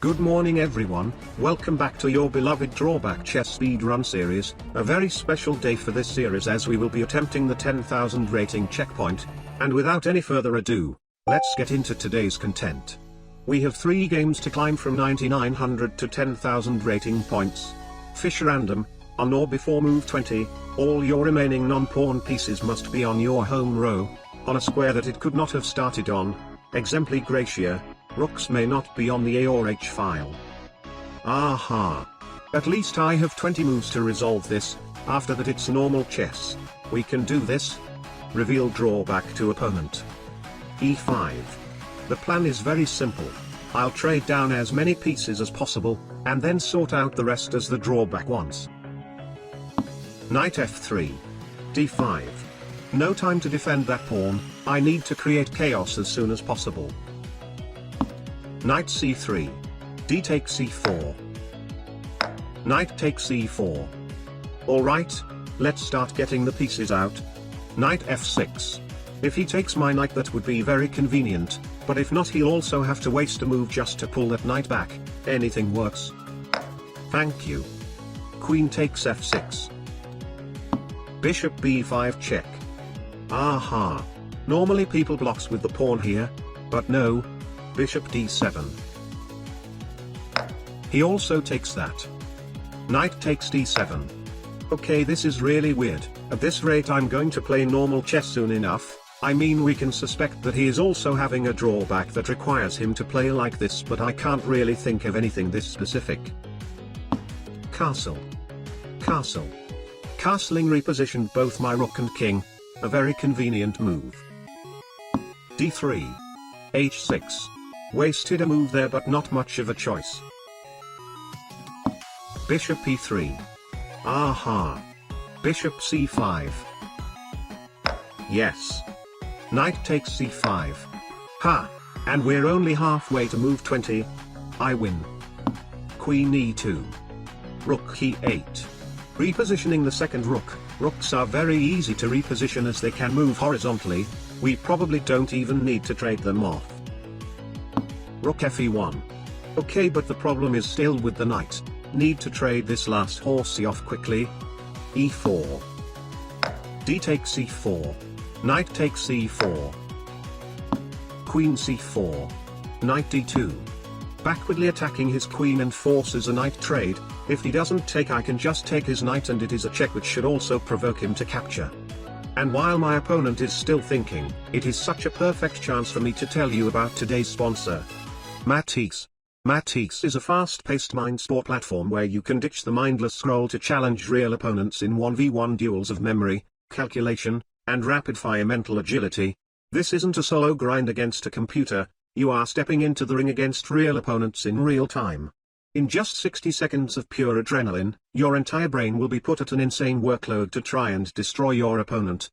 Good morning everyone, welcome back to your beloved Drawback Chess Speedrun series, a very special day for this series as we will be attempting the 10,000 rating checkpoint, and without any further ado, let's get into today's content. We have 3 games to climb from 9900 to 10,000 rating points. Fish random, on or before move 20, all your remaining non-pawn pieces must be on your home row, on a square that it could not have started on, exempli gratia. Rooks may not be on the A or H file. Aha! At least I have 20 moves to resolve this, after that it's normal chess. We can do this. Reveal drawback to opponent. E5. The plan is very simple. I'll trade down as many pieces as possible, and then sort out the rest as the drawback wants. Knight F3. D5. No time to defend that pawn, I need to create chaos as soon as possible. Knight C3. D takes C4. Knight takes C4. Alright, let's start getting the pieces out. Knight F6. If he takes my knight that would be very convenient, but if not he'll also have to waste a move just to pull that knight back. Anything works. Thank you. Queen takes F6. Bishop B5 check. Aha. Normally people blocks with the pawn here, but no. Bishop D7. He also takes that. Knight takes D7. Okay, this is really weird. At this rate I'm going to play normal chess soon enough. I mean, we can suspect that he is also having a drawback that requires him to play like this, but I can't really think of anything this specific. Castle. Castle. Castling repositioned both my rook and king. A very convenient move. D3. H6. Wasted a move there but not much of a choice. Bishop E3. Aha. Bishop C5. Yes. Knight takes C5. Ha! And we're only halfway to move 20. I win. Queen E2. Rook E8. Repositioning the second rook. Rooks are very easy to reposition as they can move horizontally. We probably don't even need to trade them off. Rook Fe1. Okay, but the problem is still with the knight. Need to trade this last horsey off quickly. E4. D takes C4. Knight takes C4. Queen C4. Knight D2. Backwardly attacking his queen and forces a knight trade. If he doesn't take, I can just take his knight and it is a check, which should also provoke him to capture. And while my opponent is still thinking, it is such a perfect chance for me to tell you about today's sponsor. Matisse. Matisse is a fast-paced mind sport platform where you can ditch the mindless scroll to challenge real opponents in 1v1 duels of memory, calculation, and rapid-fire mental agility. This isn't a solo grind against a computer, you are stepping into the ring against real opponents in real time. In just 60 seconds of pure adrenaline, your entire brain will be put at an insane workload to try and destroy your opponent.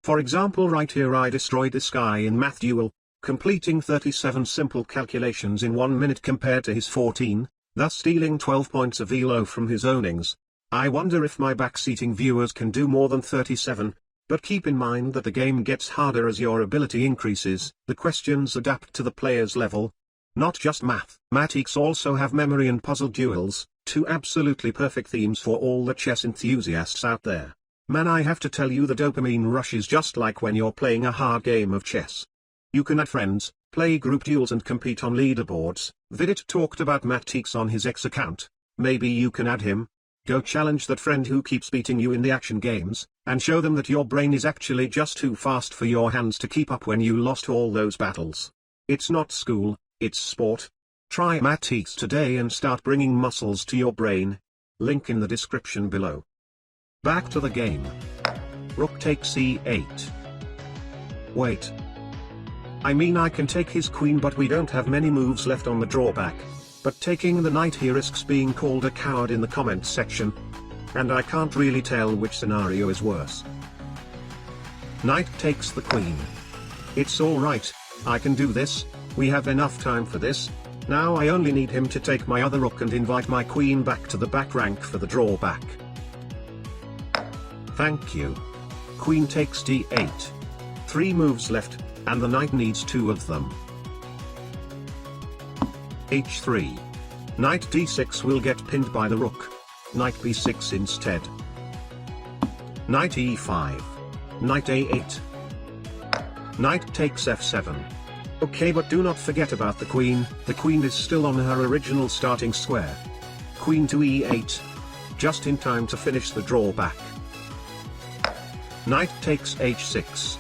For example, right here I destroyed this guy in math duel, completing 37 simple calculations in 1 minute compared to his 14, thus stealing 12 points of elo from his ownings. I wonder if my backseating viewers can do more than 37, but keep in mind that the game gets harder as your ability increases, the questions adapt to the player's level. Not just math. Matix also have memory and puzzle duels, 2 absolutely perfect themes for all the chess enthusiasts out there. Man, I have to tell you, the dopamine rush is just like when you're playing a hard game of chess. You can add friends, play group duels and compete on leaderboards. Vidit talked about Matix on his X account. Maybe you can add him. Go challenge that friend who keeps beating you in the action games, and show them that your brain is actually just too fast for your hands to keep up when you lost all those battles. It's not school, it's sport. Try Matisse today and start bringing muscles to your brain. Link in the description below. Back to the game. Rook takes C8. Wait. I mean, I can take his queen, but we don't have many moves left on the drawback. But taking the knight here risks being called a coward in the comments section. And I can't really tell which scenario is worse. Knight takes the queen. It's alright, I can do this, we have enough time for this. Now I only need him to take my other rook and invite my queen back to the back rank for the drawback. Thank you. Queen takes D8. 3 moves left, and the knight needs 2 of them. H3. Knight d6 will get pinned by the rook. Knight b6 instead. Knight e5. Knight a8. Knight takes f7. Okay, but do not forget about the queen is still on her original starting square. Queen to e8. Just in time to finish the drawback. Knight takes h6.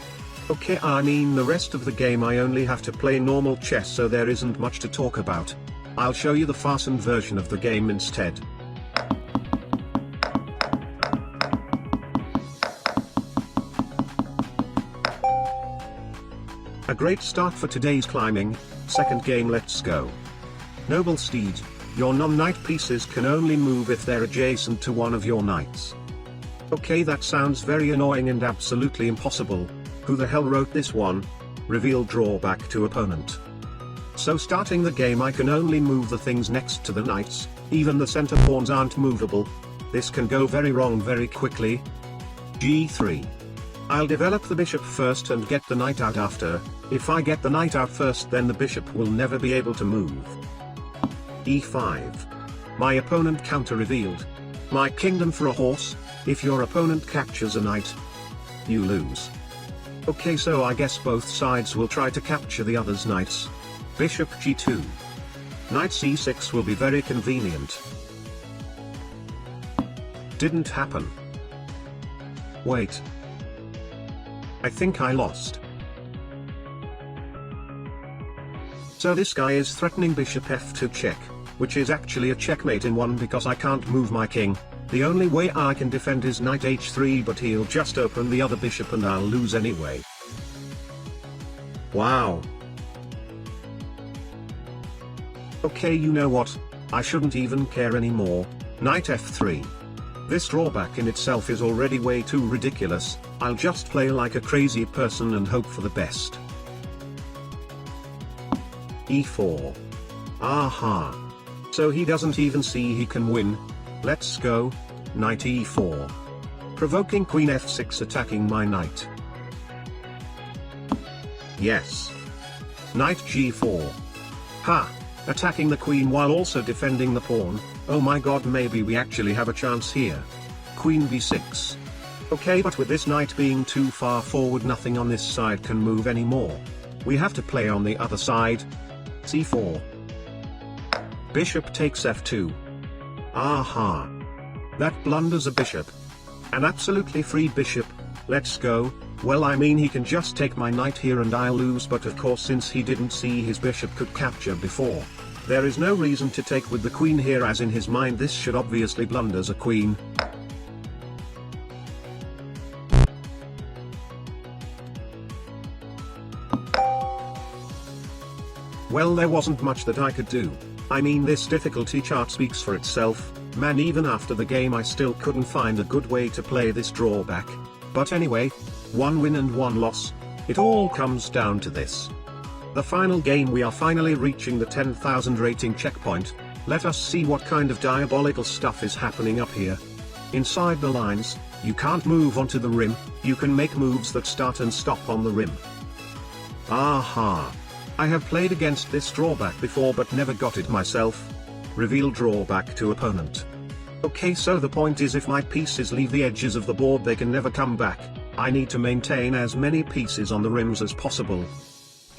Okay, I mean the rest of the game I only have to play normal chess, so there isn't much to talk about. I'll show you the fastened version of the game instead. A great start for today's climbing. Second game, let's go. Noble steed, your non-knight pieces can only move if they're adjacent to one of your knights. Okay, that sounds very annoying and absolutely impossible. Who the hell wrote this one? Reveal drawback to opponent. So starting the game I can only move the things next to the knights, even the center pawns aren't movable. This can go very wrong very quickly. G3. I'll develop the bishop first and get the knight out after. If I get the knight out first, then the bishop will never be able to move. E5. My opponent counter revealed. My kingdom for a horse. If your opponent captures a knight, you lose. Okay, so I guess both sides will try to capture the other's knights. Bishop g2. Knight c6 will be very convenient. Didn't happen. Wait. I think I lost. So this guy is threatening bishop f2 check, which is actually a checkmate in one because I can't move my king. The only way I can defend is knight h3, but he'll just open the other bishop and I'll lose anyway. Wow. Okay, you know what? I shouldn't even care anymore. Knight f3. This drawback in itself is already way too ridiculous. I'll just play like a crazy person and hope for the best. E4. Aha. So he doesn't even see he can win. Let's go. Knight e4. Provoking queen f6, attacking my knight. Yes. Knight g4. Ha! Attacking the queen while also defending the pawn. Oh my god, maybe we actually have a chance here. Queen b6. Okay, but with this knight being too far forward, nothing on this side can move anymore. We have to play on the other side. c4. Bishop takes f2. Aha. That blunders a bishop. An absolutely free bishop. Let's go. Well, I mean, he can just take my knight here and I'll lose, but of course since he didn't see his bishop could capture before, there is no reason to take with the queen here, as in his mind this should obviously blunders a queen. Well, there wasn't much that I could do. I mean, this difficulty chart speaks for itself. Man, even after the game I still couldn't find a good way to play this drawback. But anyway, one win and one loss. It all comes down to this. The final game, we are finally reaching the 10,000 rating checkpoint. Let us see what kind of diabolical stuff is happening up here. Inside the lines, you can't move onto the rim, you can make moves that start and stop on the rim. Aha! I have played against this drawback before but never got it myself. Reveal drawback to opponent. Okay, so the point is, if my pieces leave the edges of the board they can never come back. I need to maintain as many pieces on the rims as possible.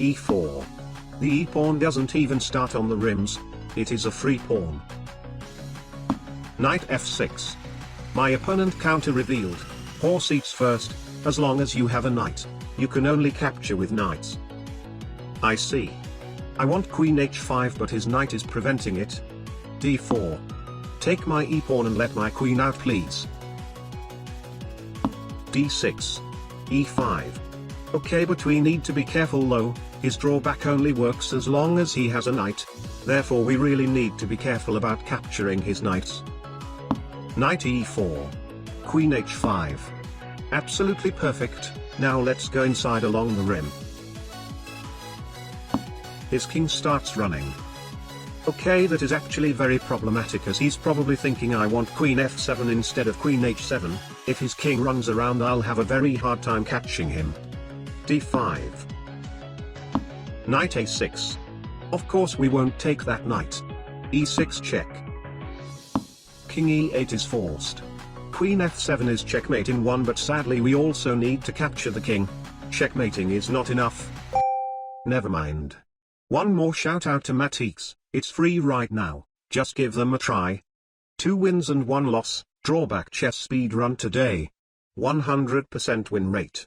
E4. The e-pawn doesn't even start on the rims, it is a free pawn. Knight f6. My opponent counter revealed. Horse eats first. As long as you have a knight, you can only capture with knights. I see. I want queen h5, but his knight is preventing it. d4. Take my e-pawn and let my queen out, please. d6. e5. Okay, but we need to be careful though. His drawback only works as long as he has a knight. Therefore we really need to be careful about capturing his knights. Knight e4. Queen h5. Absolutely perfect. Now let's go inside along the rim. His king starts running. Okay, that is actually very problematic, as he's probably thinking I want queen f7 instead of queen h7. If his king runs around I'll have a very hard time catching him. d5. Knight a6. Of course we won't take that knight. e6 check. King e8 is forced. Queen f7 is checkmate in 1, but sadly we also need to capture the king. Checkmating is not enough. Never mind. One more shout out to Matix, it's free right now, just give them a try. 2 wins and 1 loss, drawback chess speed run today. 100% win rate.